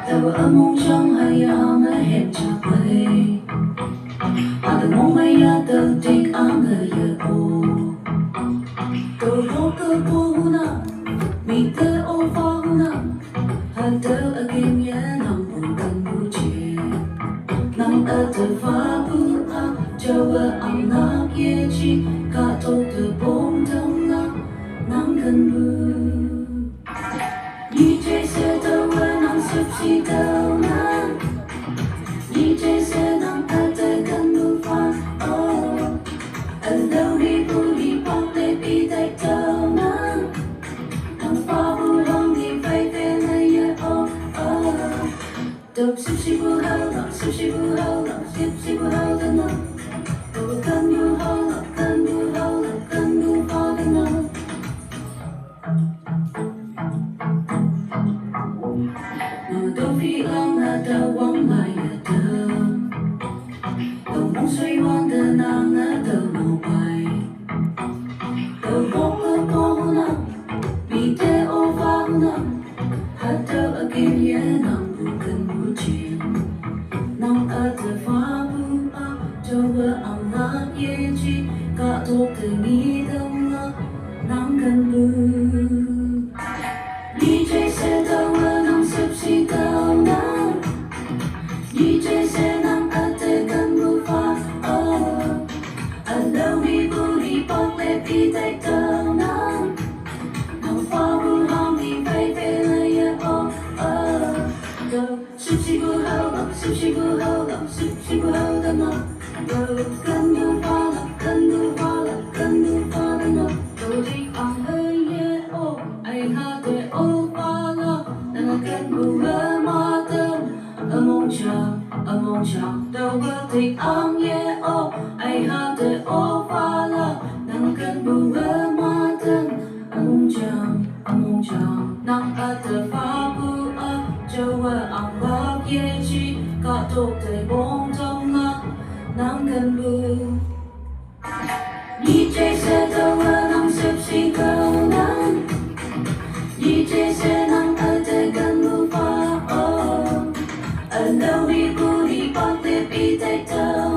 Đầu ở mong trong hay ở hẹp chặt lấy ada mong maya tertik angga ya o todo ke puna mi te o fauna hada again ya nam bukan buci nam ada fabu a jawa anak ye chi ka to te bom dong na nam kan bu ni je se to nam sip si down na ni je se nam ta te kan bu fa oh alone đi bùi bóng để đi tay tao nắng nắng pha bu long đi vay về nơi oh oh đâu sip si bu hao lo sip si bu hao lo sip si bu hao the no đâu cần bu hao lo cần bu hao lo cần bu hao the no mà đâu vì long là đâu vắng mai ở đâu đâu mong suy quan từ nàng ở đâu nô bay đâu bóng ở cô na vì thế ô vang na hạt đâu ở kia nhé nàng bukan bucin nàng ở từ pha bu a cho vợ ông ngát ye chi cả tốt từ ni đông na nàng cần bu DJ sẽ đâu ở nàng sắp si đâu na DJ sẽ nàng ở từ cần bu pha oh alone đi bùi bóng để đi tay tao nắng nắng pha bu long đi vay về nơi oh oh go sip si bu hao lo sip si bu hao lo sip si bu hao the no go cần bu pha lo cần bu pha lo cần bu pha the no go đi ang hơi yeah oh ai ha te oh pha lo nàng cần bu hơ ma tâm ở mong chẳng đâu có thích ang yeah oh ai ha te oh pha lo nàng cần bu hơ ma tâm ở mong chẳng nàng ở te pha bu a cho vợ ang bạc ye chi cả tốt te bom trong ngã nàng cần bu DJ sẽ đâu ở nàng sip si câu nắng DJ sẽ nàng ở te cần bu pha oh alone đi bùi bóng để đi tay tao